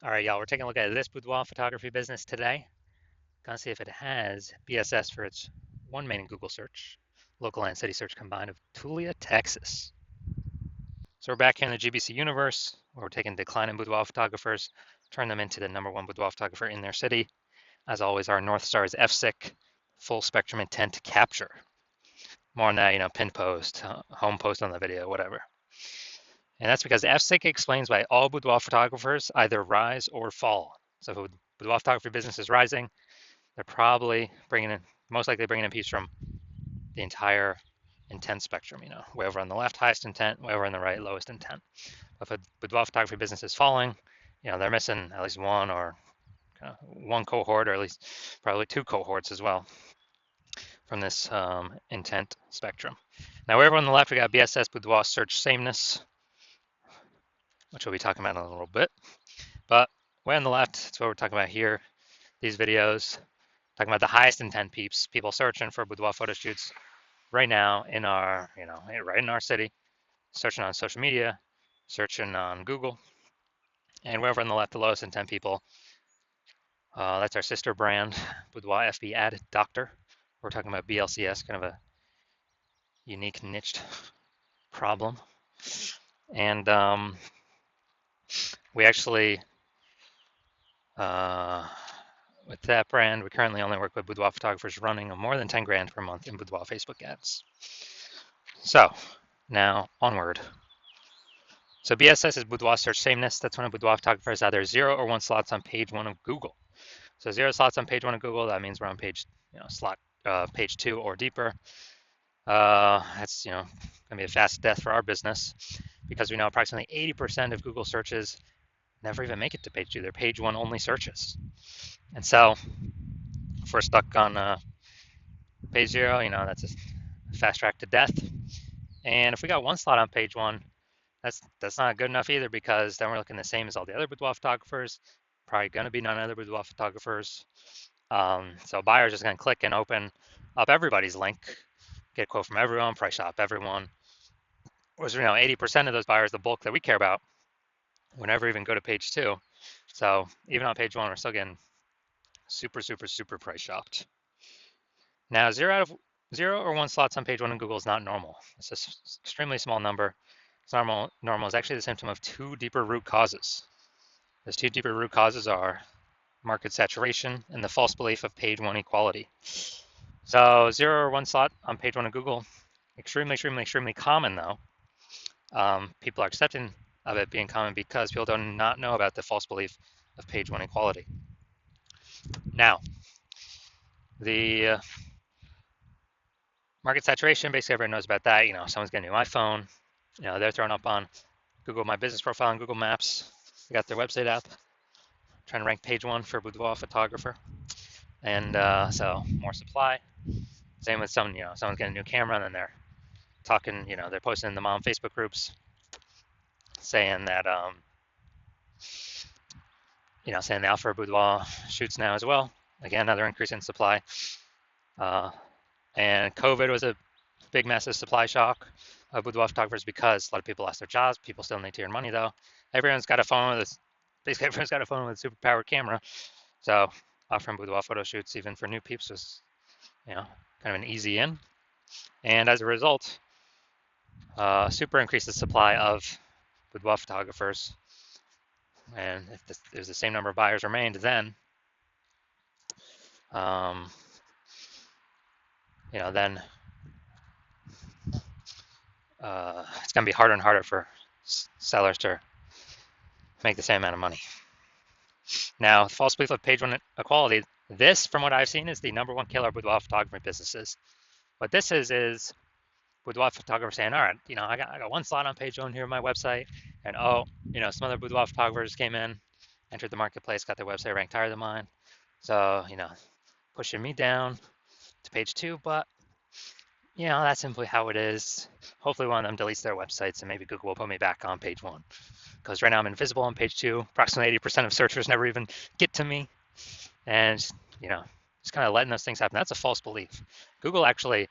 All right, y'all, we're taking a look at this boudoir photography business today. Gonna see if it has BSS for its one main Google search, local and city search combined of Tulia, Texas. So we're back here in the GBC universe where we're taking declining boudoir photographers, turn them into the #1 boudoir photographer in their city. As always, our North Star is FSIC, full spectrum intent capture. More on that, pinned post, home post on the video, whatever. And that's because FSIC explains why all boudoir photographers either rise or fall. So if a boudoir photography business is rising, they're probably most likely bringing in piece from the entire intent spectrum, way over on the left, highest intent, way over on the right, lowest intent. If a boudoir photography business is falling, they're missing at least one or one cohort, or at least probably two cohorts as well from this intent spectrum. Now, way over on the left, we got BSS boudoir search sameness, which we'll be talking about in a little bit. But way on the left, that's what we're talking about here. These videos, talking about the highest intent peeps, people searching for boudoir photo shoots right now in our, right in our city, searching on social media, searching on Google, and wherever on the left, the lowest intent people. That's our sister brand, Boudoir FB Ad Doctor. We're talking about BLCS, kind of a unique niched problem. And we actually, with that brand, we currently only work with boudoir photographers running more than 10 grand per month in boudoir Facebook ads. So now onward. So BSS is boudoir search sameness. That's when a boudoir photographer has either 0 or 1 slots on page 1 of Google. So 0 slots on page 1 of Google, that means we're on page, page 2 or deeper. That's gonna be a fast death for our business because we know approximately 80% of Google searches never even make it to page 2. They're page 1 only searches. And so if we're stuck on page 0, that's a fast track to death. And if we got 1 slot on page 1, that's not good enough either, because then we're looking the same as all the other boudoir photographers. Probably going to be none other boudoir photographers. So buyers just going to click and open up everybody's link, get a quote from everyone, price shop everyone. Whereas 80% of those buyers, the bulk that we care about, would never even go to page 2. So even on page 1, we're still getting super, super, super price shopped. Now, 0 or 1 slots on page 1 in Google is not normal. It's an extremely small number. It's normal is actually the symptom of 2 deeper root causes. Those 2 deeper root causes are market saturation and the false belief of page 1 equality. So 0 or 1 slot on page 1 of Google, extremely, extremely, extremely common though. People are accepting of it being common because people do not know about the false belief of page 1 equality. Now, the market saturation, basically everyone knows about that. Someone's getting a new iPhone, they're throwing up on Google My Business profile and Google Maps. They got their website app, trying to rank page 1 for boudoir photographer. And so more supply. Same with someone's getting a new camera, and then they're talking, they're posting in the mom Facebook groups saying that, saying they offer boudoir shoots now as well. Again, another increase in supply. And COVID was a big, massive supply shock of boudoir photographers because a lot of people lost their jobs. People still need to earn money though. Everyone's got a phone with basically everyone's got a phone with a super powered camera. So offering boudoir photo shoots even for new peeps was, kind of an easy in. And as a result, super increased the supply of boudoir photographers. And if there's the same number of buyers remained, then then it's going to be harder and harder for sellers to make the same amount of money. Now, false belief of page 1 equality, this, from what I've seen, is the #1 killer of boudoir photography businesses. What this is boudoir photographers saying, all right, I got 1 slot on page 1 here on my website, and some other boudoir photographers came in, entered the marketplace, got their website ranked higher than mine. So, pushing me down to page 2, but that's simply how it is. Hopefully one of them deletes their websites and maybe Google will put me back on page 1. Because right now I'm invisible on page 2. Approximately 80% of searchers never even get to me. And, just kind of letting those things happen. That's a false belief. Google actually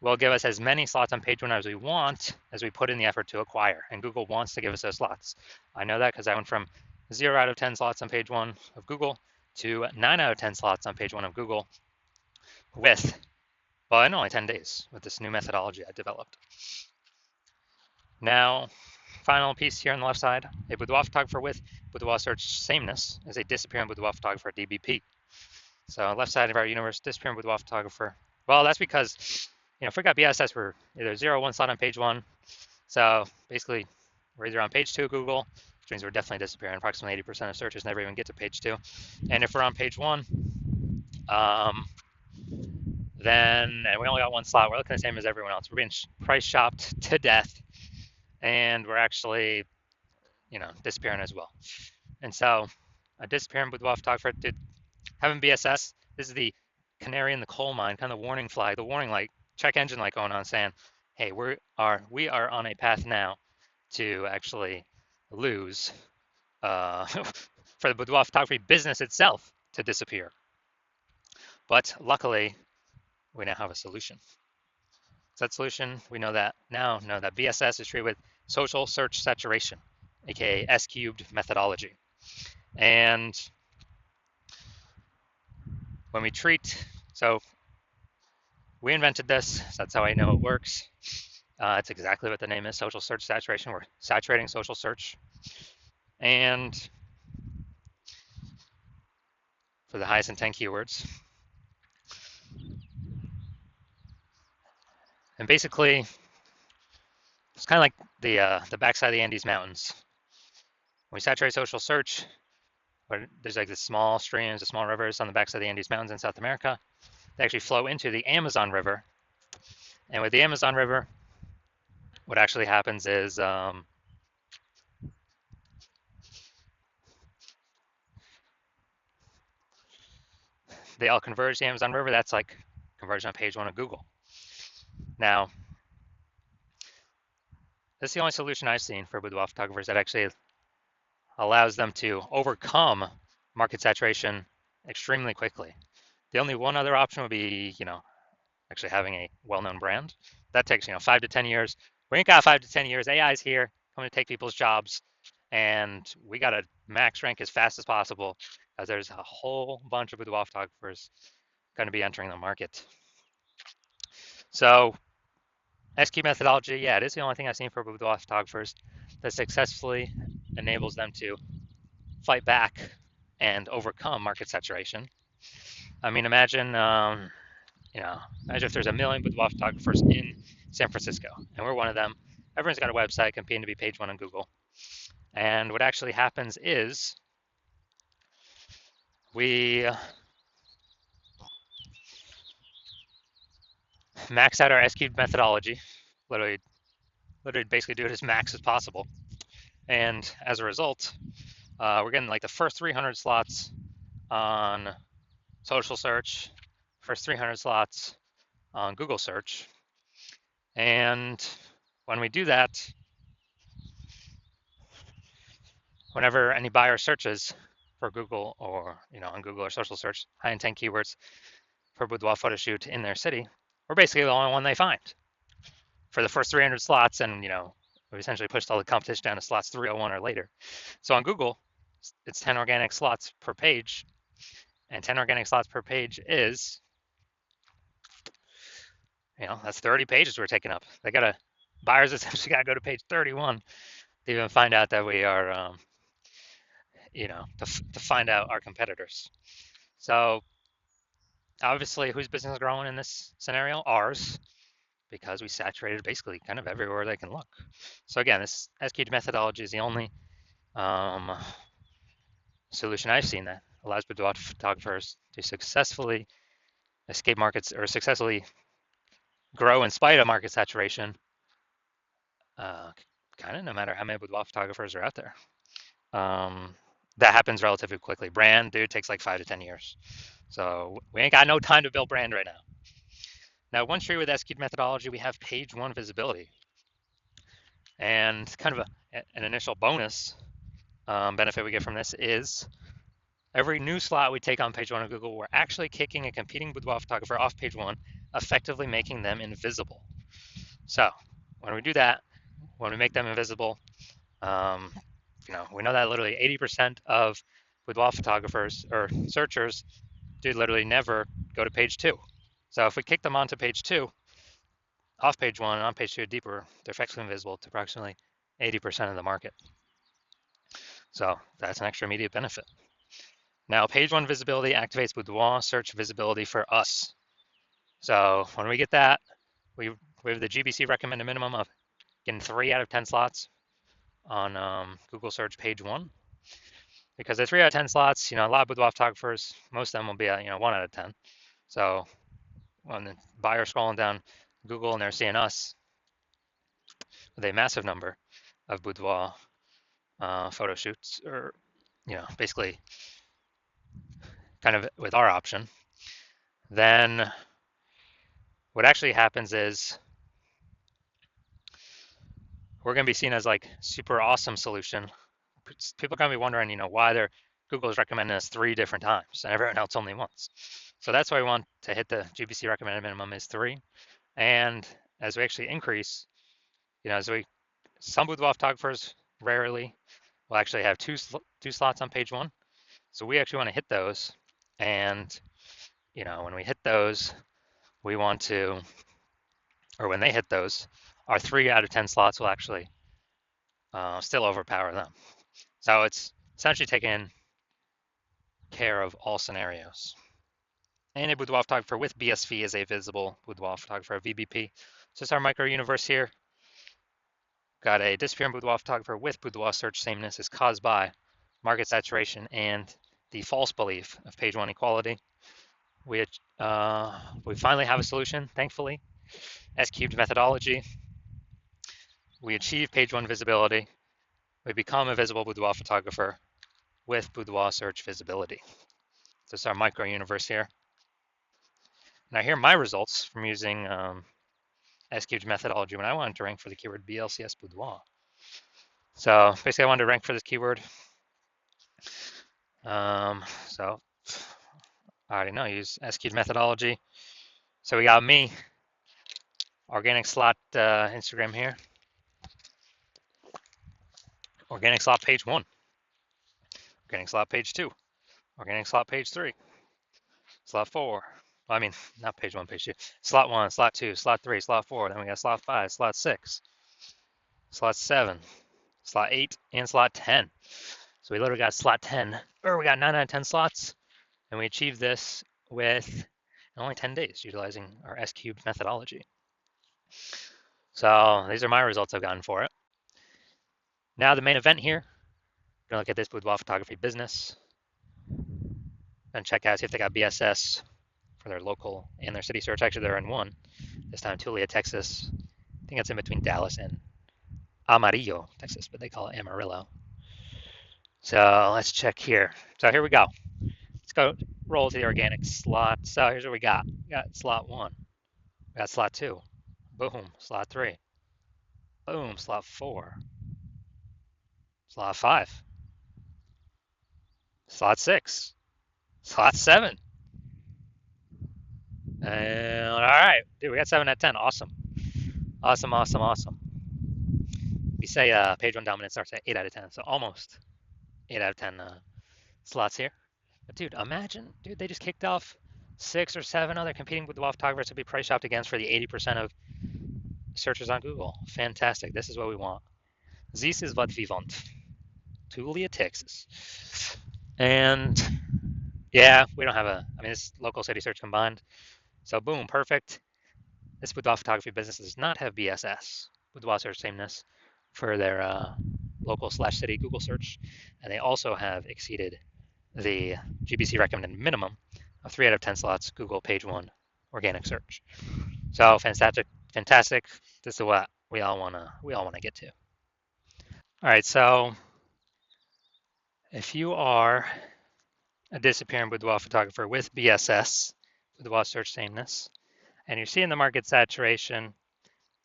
will give us as many slots on page 1 as we want, as we put in the effort to acquire. And Google wants to give us those slots. I know that because I went from 0 out of 10 slots on page 1 of Google to 9 out of 10 slots on page 1 of Google in only 10 days with this new methodology I developed. Now, final piece here on the left side, a boudoir photographer with boudoir search sameness is a disappearing boudoir photographer, DBP. So left side of our universe, disappearing boudoir photographer. Well, that's because, if we got BSS, we're either 0 or 1 slot on page 1. So basically, we're either on page 2 of Google, which means we're definitely disappearing. Approximately 80% of searches never even get to page 2. And if we're on page 1, then and we only got 1 slot, we're looking the same as everyone else. We're being price shopped to death, and we're actually, disappearing as well. And so, a disappearing boudoir photographer having BSS. This is the canary in the coal mine, kind of the warning flag, the warning light, check engine light going on, saying, "Hey, we are on a path now to actually lose for the boudoir photography business itself to disappear." But luckily, we now have a solution. So that solution, we know that BSS is treated with social search saturation, aka S-cubed methodology. And when we so we invented this, so that's how I know it works. It's exactly what the name is, social search saturation. We're saturating social search. And for the highest intent keywords. And basically, it's kind of like the backside of the Andes Mountains. When we saturate social search, there's like these small streams, the small rivers on the backside of the Andes Mountains in South America. They actually flow into the Amazon River. And with the Amazon River, what actually happens is they all converge to the Amazon River. That's like conversion on page 1 of Google. Now, this is the only solution I've seen for boudoir photographers that actually allows them to overcome market saturation extremely quickly. The only one other option would be, actually having a well-known brand. That takes, 5 to 10 years. We ain't got 5 to 10 years. AI's here, coming to take people's jobs, and we got to max rank as fast as possible, as there's a whole bunch of boudoir photographers going to be entering the market. So, S-cube methodology, yeah, it is the only thing I've seen for boudoir photographers that successfully enables them to fight back and overcome market saturation. I mean, imagine if there's a million boudoir photographers in San Francisco, and we're one of them. Everyone's got a website competing to be page 1 on Google. And what actually happens is we max out our S-cubed methodology, literally basically do it as max as possible. And as a result, we're getting like the first 300 slots on social search, first 300 slots on Google search. And when we do that, whenever any buyer searches for Google or, on Google or social search, high intent keywords for boudoir photo shoot in their city, we're basically the only one they find for the first 300 slots. And, we essentially pushed all the competition down to slots 301 or later. So on Google, it's 10 organic slots per page. And 10 organic slots per page is, that's 30 pages we're taking up. Buyers essentially got to go to page 31 to even find out that we are, to find out our competitors. So obviously, whose business is growing in this scenario? Ours, because we saturated basically kind of everywhere they can look. So again, this S-cubed methodology is the only solution I've seen that allows boudoir photographers to successfully escape markets or successfully grow in spite of market saturation, kind of no matter how many boudoir photographers are out there. That happens relatively quickly. Brand, dude, takes like 5 to 10 years. So we ain't got no time to build brand right now. Now, once you're with S-cubed methodology, we have page 1 visibility. And kind of an initial bonus benefit we get from this is every new slot we take on page 1 of Google, we're actually kicking a competing boudoir photographer off page 1, effectively making them invisible. So when we do that, when we make them invisible, we know that literally 80% of boudoir photographers or searchers do literally never go to page 2. So if we kick them onto page 2, off page 1 and on page 2 deeper, they're effectively invisible to approximately 80% of the market. So that's an extra immediate benefit. Now, page 1 visibility activates boudoir search visibility for us. So when we get that, we have the GBC recommended minimum of getting 3 out of 10 slots on Google search page 1. Because the 3 out of 10 slots, a lot of boudoir photographers, most of them will be at 1 out of 10. So when the buyer's scrolling down Google and they're seeing us with a massive number of boudoir photo shoots, or basically kind of with our option, then what actually happens is we're going to be seen as like super awesome solution. People are going to be wondering, why Google is recommending us 3 different times and everyone else only once. So that's why we want to hit the GBC recommended minimum is 3. And as we actually increase, some boudoir photographers rarely will actually have two slots on page 1. So we actually want to hit those. And, when we hit those, we want to, or when they hit those, our 3 out of 10 slots will actually still overpower them. So it's essentially taking care of all scenarios. And a boudoir photographer with BSV is a visible boudoir photographer, VBP. So it's our micro universe here. Got a disappearing boudoir photographer with boudoir search sameness is caused by market saturation and the false belief of page 1 equality. We finally have a solution, thankfully. S-cubed methodology. We achieve page 1 visibility. We become a visible boudoir photographer with boudoir search visibility. This is our micro universe here. Now here are my results from using S-cubed methodology when I wanted to rank for the keyword BLCS boudoir. So basically I wanted to rank for this keyword. So I already know, use S-cubed methodology. So we got me, organic slot Instagram here. Organic slot page 1. Organic slot page 2. Organic slot page 3. Slot 4. Well, I mean, not page 1, page 2. Slot 1, slot 2, slot 3, slot 4. Then we got slot 5, slot 6, slot 7, slot 8, and slot 10. So we literally got slot 10, or we got 9 out of 10 slots, and we achieved this with in only 10 days utilizing our S-cubed methodology. So these are my results I've gotten for it. Now the main event here, we're gonna look at this boudoir photography business and check out, see if they got BSS for their local and their city search. Actually, they're in one, this time Tulia, Texas. I think it's in between Dallas and Amarillo, Texas, but they call it Amarillo. So let's check here. So here we go. Let's go roll to the organic slot. So here's what we got. We got slot 1. We got slot 2. Boom. Slot 3. Boom. Slot 4. Slot 5. Slot 6. Slot 7. And all right, dude, we got 7 out of 10. Awesome. Awesome, awesome, awesome. We say page 1 dominance starts at 8 out of 10, so almost 8 out of 10 slots here. But dude, imagine, dude, they just kicked off 6 or 7 other competing boudoir photographers to be price shopped against for the 80% of searches on Google. Fantastic. This is what we want. This is what we want. Tulia, Texas. And yeah, we don't have it's local city search combined. So boom, perfect. This boudoir photography business does not have BSS, boudoir search sameness, for their local/city Google search. And they also have exceeded the GBC recommended minimum of 3 out of 10 slots Google page 1 organic search. So fantastic, fantastic. This is what we all wanna get to. All right, so if you are a disappearing boudoir photographer with BSS, boudoir search sameness, and you're seeing the market saturation,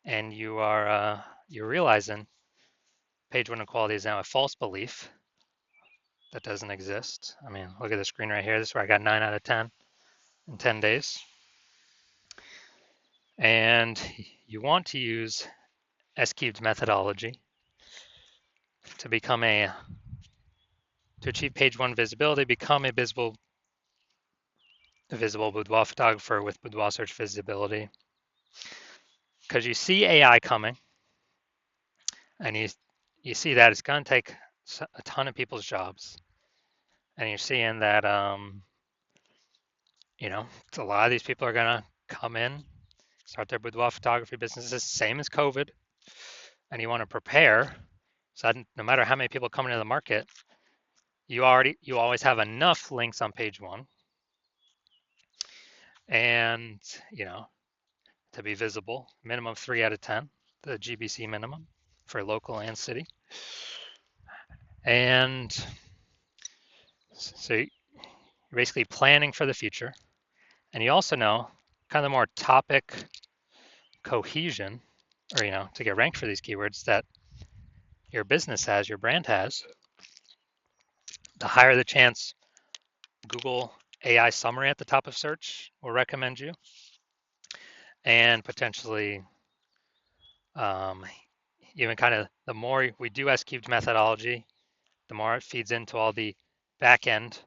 and you're realizing page 1 equality is now a false belief that doesn't exist. I mean, look at the screen right here. This is where I got 9 out of 10 in 10 days. And you want to use S-cubed methodology to become a to achieve page one visibility, become a visible boudoir photographer with boudoir search visibility. Because you see AI coming, and you see that it's going to take a ton of people's jobs, and you're seeing that a lot of these people are going to come in, start their boudoir photography businesses, same as COVID, and you want to prepare so that no matter how many people come into the market, you always have enough links on page one, and to be visible, minimum 3 out of 10, the GBC minimum for local and city. And so you're basically planning for the future. And you also know kind of more topic cohesion, or to get ranked for these keywords that your business has, your brand has, the higher the chance Google AI summary at the top of search will recommend you, and potentially even kind of the more we do S-cubed methodology, the more it feeds into all the back-end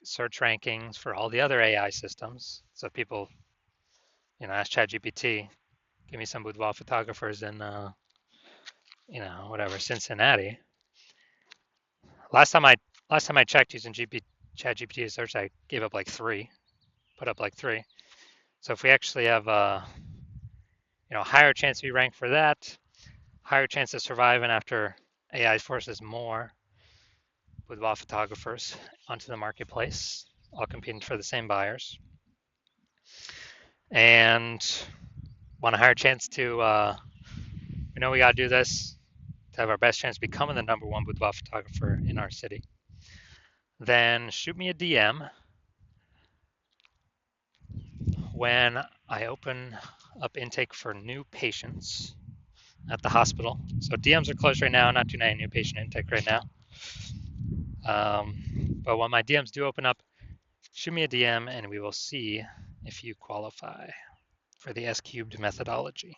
search rankings for all the other AI systems. So people, ask ChatGPT, give me some boudoir photographers in, whatever, Cincinnati. Last time I checked using ChatGPT to search, I gave up like 3, put up like 3. So if we actually have higher chance to be ranked for that, higher chance of surviving after AI forces more boudoir photographers onto the marketplace, all competing for the same buyers, and want a higher chance to, we know we got to do this to have our best chance of becoming the number one boudoir photographer in our city, then shoot me a DM when I open up intake for new patients at the hospital. So DMs are closed right now, not doing any new patient intake right now. But when my DMs do open up, shoot me a DM and we will see if you qualify for the S-cubed methodology.